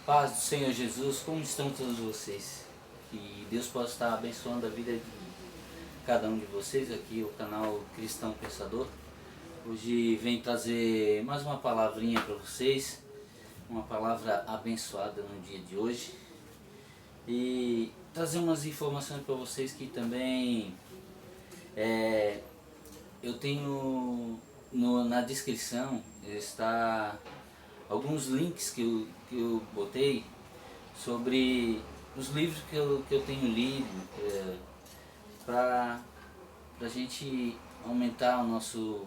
Paz do Senhor Jesus, como estão todos vocês? Que Deus possa estar abençoando a vida de cada um de vocês, aqui o canal Cristão Pensador. Hoje vem trazer mais uma palavrinha para vocês, uma palavra abençoada no dia de hoje. E trazer umas informações para vocês que também eu tenho na descrição está alguns links que eu botei sobre os livros que eu tenho lido, para a gente aumentar o nosso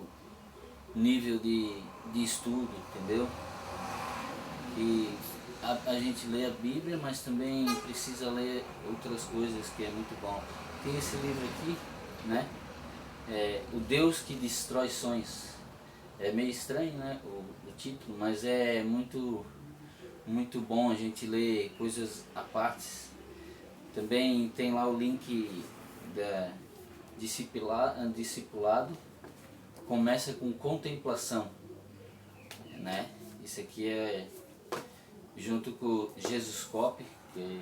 nível de estudo, entendeu? E a gente lê a Bíblia, mas também precisa ler outras coisas que é muito bom. Tem esse livro aqui, né? O Deus que Destrói Sonhos. É meio estranho, né, o título, mas é muito bom a gente ler coisas à parte. Também tem lá o link da discipulado, começa com contemplação, né? Isso aqui é junto com o Jesus Cop, que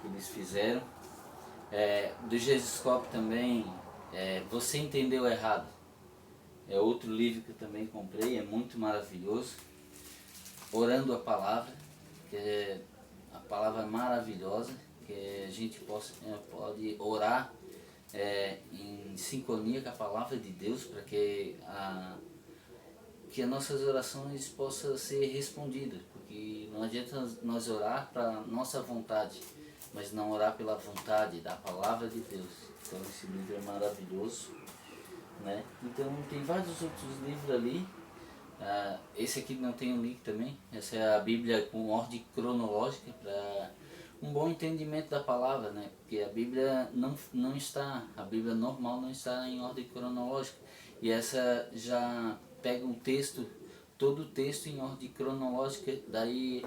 eles fizeram. Do Jesus Cop também, Você Entendeu Errado. É outro livro que eu também comprei, é muito maravilhoso. Orando a Palavra, que é a palavra maravilhosa, que a gente pode orar em sincronia com a palavra de Deus, para que as nossas orações possam ser respondidas, porque não adianta nós orar para nossa vontade, mas não orar pela vontade da palavra de Deus. Então esse livro é maravilhoso, né? Então tem vários outros livros ali. Esse aqui não tem um link também. Essa é a Bíblia com ordem cronológica para um bom entendimento da palavra, né? Porque a Bíblia não está, a Bíblia normal não está em ordem cronológica. E essa já pega um texto, todo o texto em ordem cronológica, daí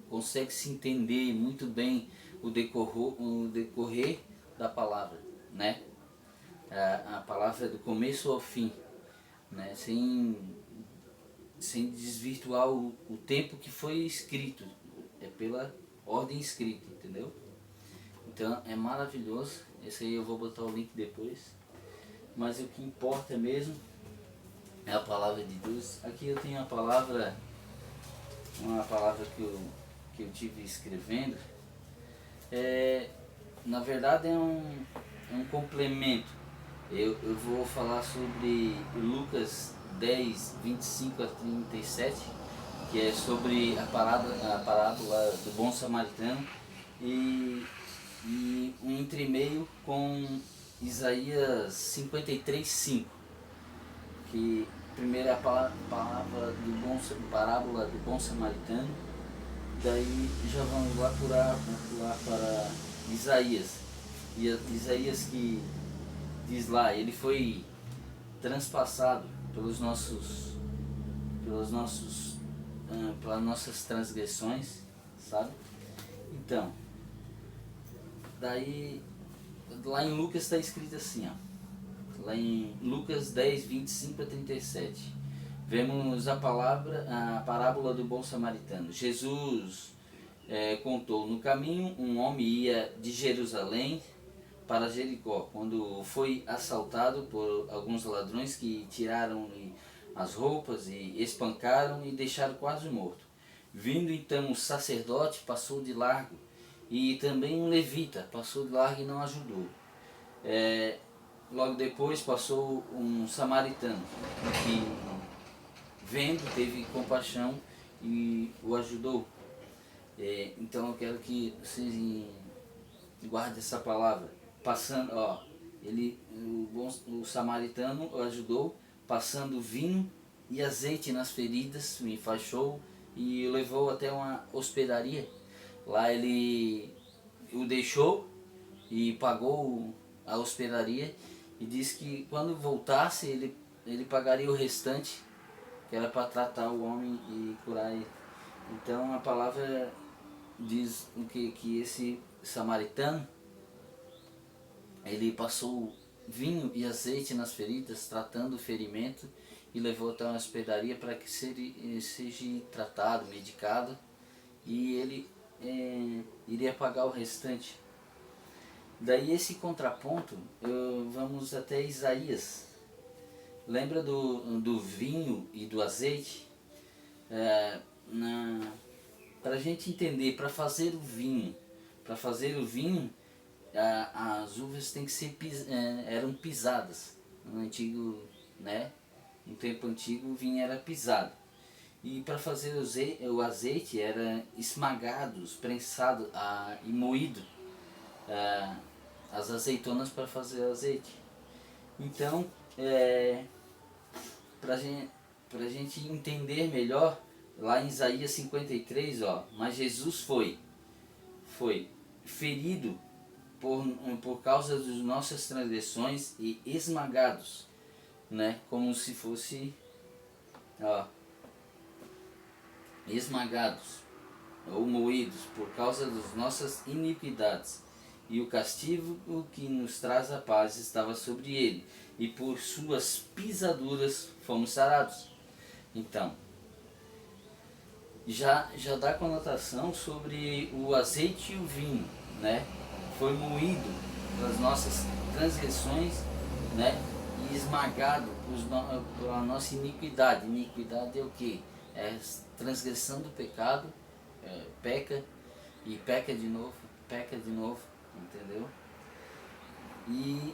consegue se entender muito bem o decorrer da palavra, né? A palavra do começo ao fim, né? Sem desvirtuar o tempo que foi escrito, é pela ordem escrita, entendeu? Então é maravilhoso. Esse aí eu vou botar o link depois, mas o que importa mesmo é a palavra de Deus. Aqui eu tenho uma palavra que eu tive escrevendo. Na verdade é um complemento. Eu vou falar sobre Lucas 10, 25 a 37, que é sobre a parábola do bom samaritano, e um entremeio com Isaías 53, 5, que primeiro é a parábola do bom samaritano, daí já vamos lá pular para Isaías. E Isaías que diz lá, ele foi transpassado pelas nossas transgressões, sabe? Então, daí lá em Lucas está escrito assim, ó, lá em Lucas 10, 25 a 37, vemos a parábola do bom samaritano. Jesus contou: no caminho um homem ia de Jerusalém para Jericó, quando foi assaltado por alguns ladrões que tiraram-lhe as roupas e espancaram e deixaram quase morto. Vindo então o sacerdote, passou de largo, e também um levita passou de largo e não ajudou. Logo depois passou um samaritano, que vendo teve compaixão e o ajudou. Então eu quero que vocês guardem essa palavra. Passando, o samaritano o ajudou, passando vinho e azeite nas feridas, o enfaixou e o levou até uma hospedaria. Lá ele o deixou e pagou a hospedaria, e disse que quando voltasse ele pagaria o restante, que era para tratar o homem e curar ele. Então a palavra diz que esse samaritano, ele passou vinho e azeite nas feridas, tratando o ferimento, e levou até uma hospedaria para que seja tratado, medicado, e ele iria pagar o restante. Daí esse contraponto, vamos até Isaías. Lembra do vinho e do azeite? Para a gente entender, para fazer o vinho, as uvas têm que ser eram pisadas. No antigo, né? No tempo antigo o vinho era pisado. E para fazer o azeite era esmagado, prensado e moído. As azeitonas para fazer azeite. Então, para a gente entender melhor, lá em Isaías 53, mas Jesus foi ferido por causa das nossas transgressões e esmagados, né? Como se fosse, esmagados ou moídos por causa das nossas iniquidades. E o castigo que nos traz a paz estava sobre ele, e por suas pisaduras fomos sarados. Então, já dá conotação sobre o azeite e o vinho, né? Foi moído pelas nossas transgressões, né? E esmagado pela nossa iniquidade. Iniquidade é o que? É transgressão do pecado, peca e peca de novo, entendeu? E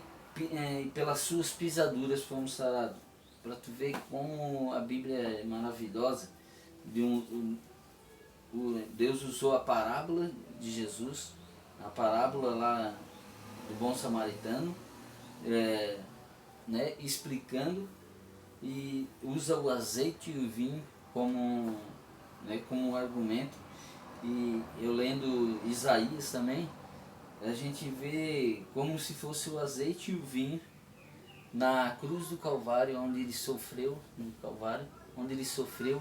pelas suas pisaduras fomos sarados. Para tu ver como a Bíblia é maravilhosa. Deus usou a parábola de Jesus, a parábola lá do bom samaritano, né, explicando, e usa o azeite e o vinho como um argumento. E eu lendo Isaías também, a gente vê como se fosse o azeite e o vinho na cruz do Calvário, onde ele sofreu,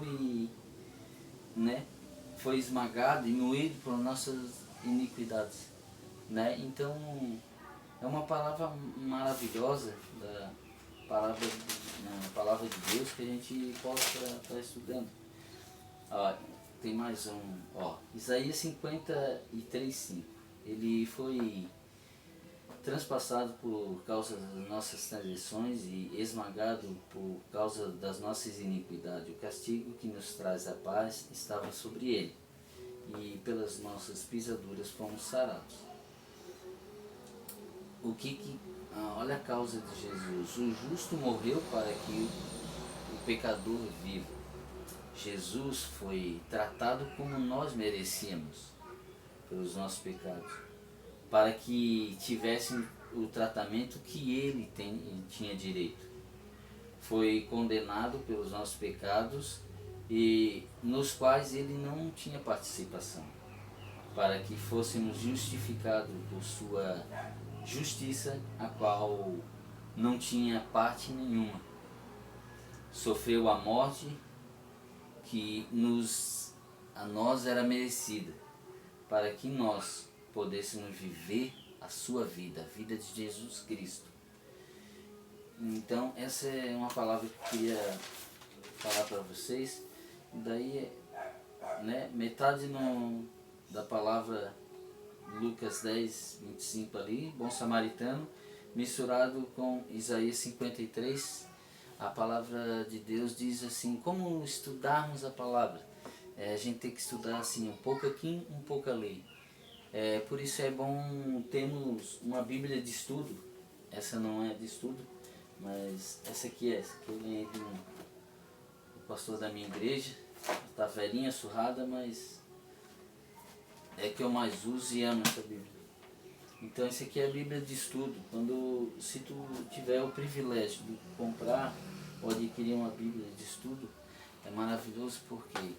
e, né, foi esmagado e moído por nossas iniquidades, né? Então é uma palavra maravilhosa da palavra de Deus, que a gente possa estar estudando. Tem mais Isaías 53:5. Ele foi transpassado por causa das nossas transgressões e esmagado por causa das nossas iniquidades. O castigo que nos traz a paz estava sobre ele, e pelas nossas pisaduras fomos sarados. Olha a causa de Jesus. O justo morreu para que o pecador viva. Jesus foi tratado como nós merecíamos pelos nossos pecados, para que tivesse o tratamento que ele tinha direito. Foi condenado pelos nossos pecados, e nos quais ele não tinha participação, para que fôssemos justificados por sua justiça, a qual não tinha parte nenhuma. Sofreu a morte que a nós era merecida, para que nós pudéssemos viver a sua vida, a vida de Jesus Cristo. Então essa é uma palavra que eu queria falar para vocês. Daí, né, metade da palavra Lucas 10:25 ali, bom samaritano, misturado com Isaías 53, a palavra de Deus diz assim, como estudarmos a palavra? A gente tem que estudar assim, um pouco aqui, um pouco ali. Por isso é bom termos uma Bíblia de estudo. Essa não é de estudo, mas essa aqui eu ganhei do pastor da minha igreja. Está velhinha, surrada, mas é que eu mais uso e amo essa Bíblia. Então essa aqui é a Bíblia de estudo. Se tu tiver o privilégio de comprar ou adquirir uma Bíblia de estudo, é maravilhoso, porque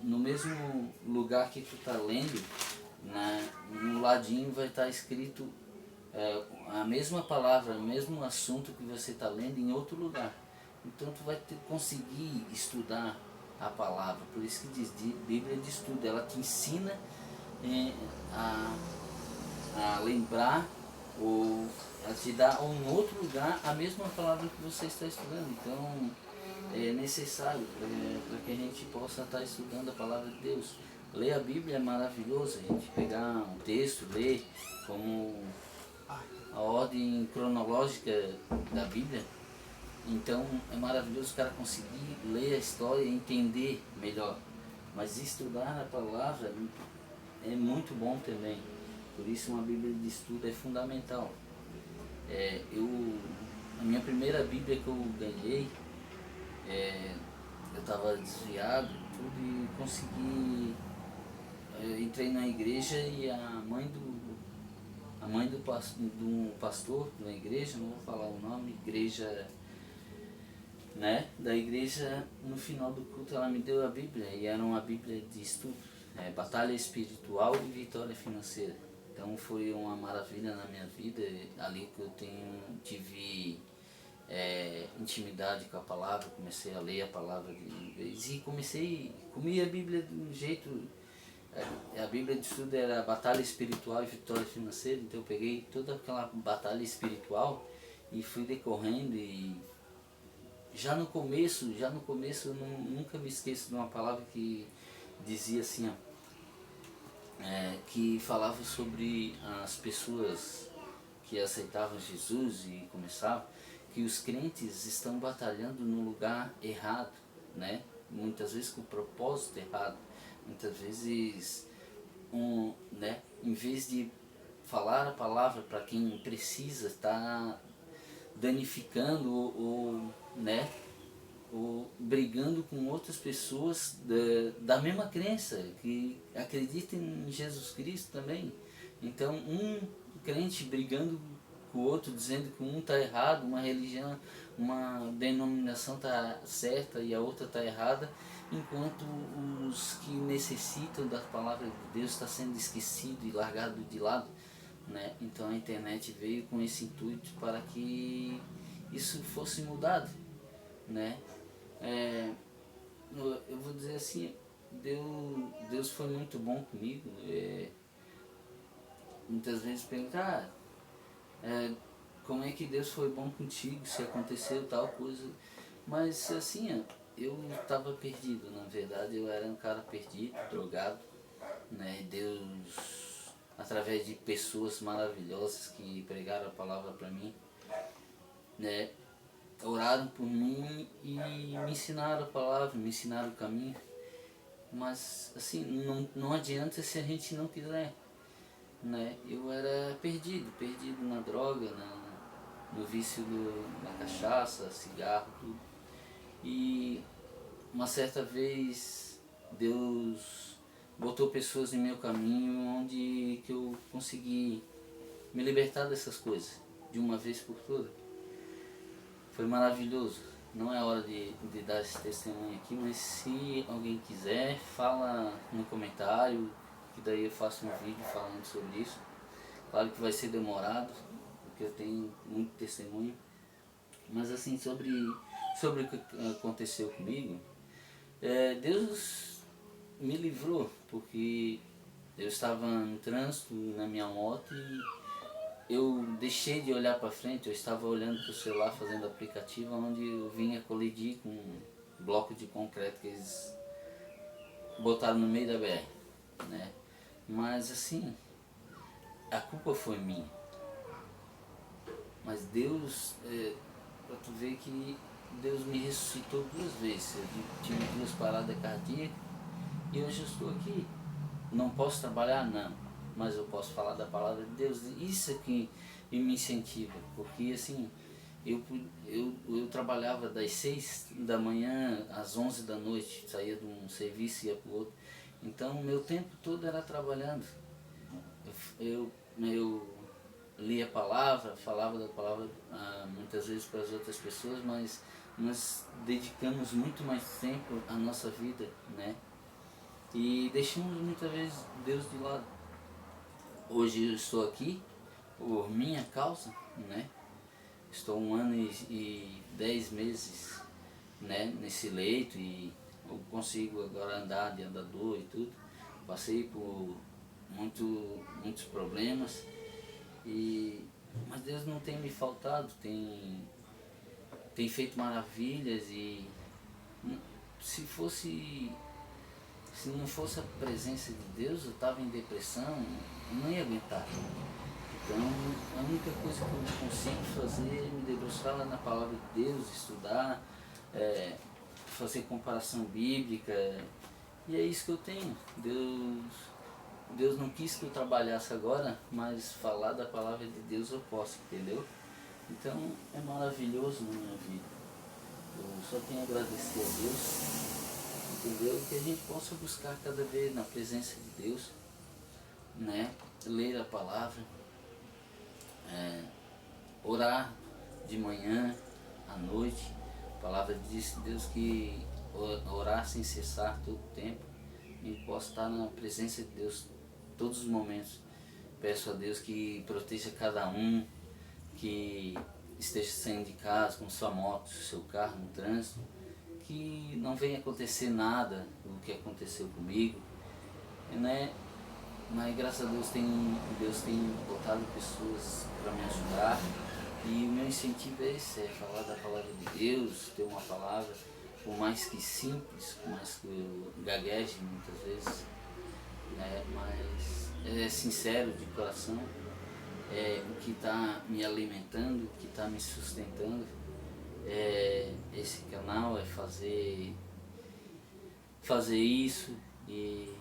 no mesmo lugar que tu está lendo, no ladinho vai estar escrito a mesma palavra, o mesmo assunto que você está lendo em outro lugar. Então tu vai conseguir estudar a palavra. Por isso que diz Bíblia de estudo. Ela te ensina a lembrar, ou ela te dá em outro lugar a mesma palavra que você está estudando. Então é necessário para que a gente possa estar estudando a palavra de Deus. Ler a Bíblia é maravilhoso, a gente pegar um texto, ler como a ordem cronológica da Bíblia. Então é maravilhoso o cara conseguir ler a história e entender melhor. Mas estudar a palavra é muito bom também. Por isso uma Bíblia de estudo é fundamental. A minha primeira Bíblia que eu ganhei, eu estava desviado tudo e consegui. Eu entrei na igreja e a mãe do pastor da igreja, não vou falar o nome, igreja, né? Da igreja, no final do culto ela me deu a Bíblia e era uma Bíblia de estudo, Batalha Espiritual e Vitória Financeira. Então foi uma maravilha na minha vida, ali que eu tive intimidade com a palavra, comecei a ler a palavra de vez e comi a Bíblia de um jeito. A Bíblia de estudo era Batalha Espiritual e Vitória Financeira, então eu peguei toda aquela batalha espiritual e fui decorrendo e já no começo eu nunca me esqueço de uma palavra que dizia assim, que falava sobre as pessoas que aceitavam Jesus e começavam, que os crentes estão batalhando no lugar errado, né? Muitas vezes com o propósito errado, muitas vezes em vez de falar a palavra para quem precisa, está danificando ou brigando com outras pessoas da mesma crença, que acreditam em Jesus Cristo também. Então um crente brigando com o outro, dizendo que um está errado, uma religião, uma denominação está certa e a outra está errada, enquanto os que necessitam da palavra de Deus está sendo esquecido e largado de lado, né? Então a internet veio com esse intuito para que isso fosse mudado, né? Eu vou dizer assim, Deus foi muito bom comigo. Muitas vezes perguntar, como é que Deus foi bom contigo, se aconteceu tal coisa. Mas assim, eu estava perdido, na verdade eu era um cara perdido, drogado, né? Deus, através de pessoas maravilhosas que pregaram a palavra para mim, né? Oraram por mim e me ensinaram a palavra, me ensinaram o caminho. Mas assim, não adianta se a gente não quiser, né? Eu era perdido na droga, no vício da cachaça, cigarro, tudo. E uma certa vez Deus botou pessoas em meu caminho onde que eu consegui me libertar dessas coisas de uma vez por todas. Foi maravilhoso. Não é hora de dar esse testemunho aqui, mas se alguém quiser, fala no comentário, que daí eu faço um vídeo falando sobre isso. Claro que vai ser demorado, porque eu tenho muito testemunho. Mas assim, sobre o que aconteceu comigo, Deus me livrou, porque eu estava no trânsito, na minha moto, e eu deixei de olhar para frente, eu estava olhando para o celular fazendo aplicativo, onde eu vinha colidir com um bloco de concreto que eles botaram no meio da BR, né? Mas assim, a culpa foi minha. Mas Deus, para tu ver que Deus me ressuscitou 2 vezes. Eu tive 2 paradas cardíacas e hoje eu estou aqui. Não posso trabalhar? Não. Mas eu posso falar da palavra de Deus. Isso é que me incentiva. Porque assim, eu trabalhava das 6 da manhã às 11 da noite. Saía de um serviço e ia para o outro. Então o meu tempo todo era trabalhando. Eu lia a palavra, falava da palavra muitas vezes para as outras pessoas, mas nós dedicamos muito mais tempo à nossa vida, né? E deixamos muitas vezes Deus de lado. Hoje eu estou aqui por minha causa, né? Estou 1 ano e 10 meses, né, nesse leito e eu consigo agora andar de andador e tudo. Passei por muitos problemas, mas Deus não tem me faltado, tem feito maravilhas e se Se não fosse a presença de Deus, eu estava em depressão, eu não ia aguentar. Então, a única coisa que eu consigo fazer é me debruçar lá na palavra de Deus, estudar, fazer comparação bíblica, e é isso que eu tenho. Deus não quis que eu trabalhasse agora, mas falar da palavra de Deus eu posso, entendeu? Então, é maravilhoso na minha vida. Eu só tenho a agradecer a Deus, entendeu? Que a gente possa buscar cada vez na presença de Deus, né? Ler a palavra, orar de manhã, à noite. A palavra diz Deus que orar sem cessar todo o tempo. E posso estar na presença de Deus todos os momentos. Peço a Deus que proteja cada um, que esteja saindo de casa com sua moto, seu carro no trânsito, que não venha acontecer nada do que aconteceu comigo, né? Mas graças a Deus tem botado pessoas para me ajudar, e o meu incentivo é esse, é falar da palavra de Deus, ter uma palavra, por mais que simples, por mais que eu gagueje muitas vezes, né? Mas é sincero de coração, é o que está me alimentando, o que está me sustentando. Esse canal é fazer isso, e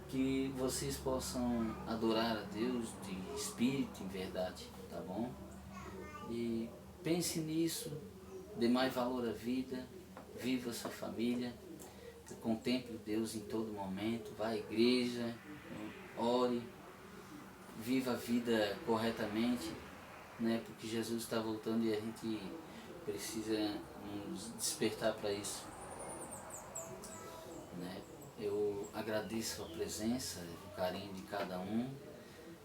que vocês possam adorar a Deus de espírito e verdade, tá bom? E pense nisso, dê mais valor à vida, viva a sua família, contemple Deus em todo momento, vá à igreja, ore, viva a vida corretamente, né? Porque Jesus está voltando e a gente precisa nos despertar para isso, né? Eu agradeço a presença, o carinho de cada um.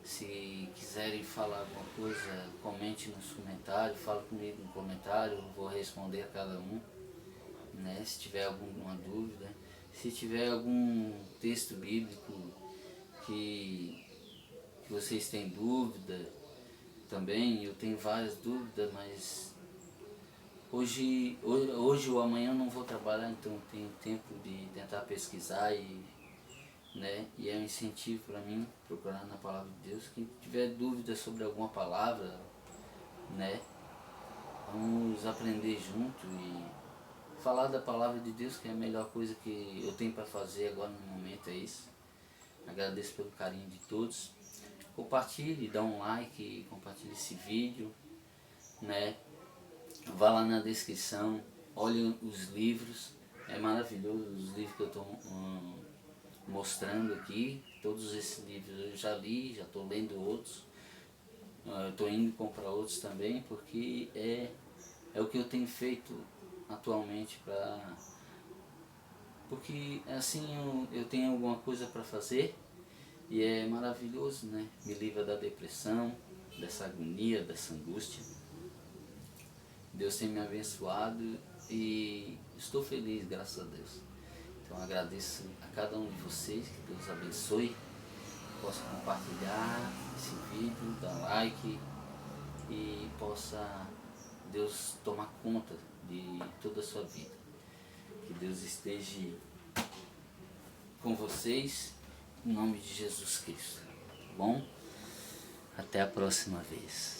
Se quiserem falar alguma coisa, comente nos comentários, fala comigo no comentário, eu vou responder a cada um, né? Se tiver alguma dúvida, se tiver algum texto bíblico que vocês têm dúvida também, eu tenho várias dúvidas, mas hoje ou amanhã eu não vou trabalhar, então eu tenho tempo de tentar pesquisar, né? E é um incentivo para mim procurar na palavra de Deus. Quem tiver dúvida sobre alguma palavra, né? Vamos aprender junto e falar da palavra de Deus, que é a melhor coisa que eu tenho para fazer agora no momento, é isso. Agradeço pelo carinho de todos. Compartilhe, dá um like, compartilhe esse vídeo, né? Vá lá na descrição, olhe os livros, é maravilhoso os livros que eu estou mostrando aqui. Todos esses livros eu já li, já estou lendo outros, eu estou indo comprar outros também, porque é o que eu tenho feito atualmente, porque assim eu tenho alguma coisa para fazer, e é maravilhoso, né? Me livra da depressão, dessa agonia, dessa angústia. Deus tem me abençoado e estou feliz, graças a Deus. Então agradeço a cada um de vocês, que Deus abençoe, possa compartilhar esse vídeo, dar like, e possa Deus tomar conta de toda a sua vida. Que Deus esteja com vocês, em nome de Jesus Cristo. Tá bom? Até a próxima vez.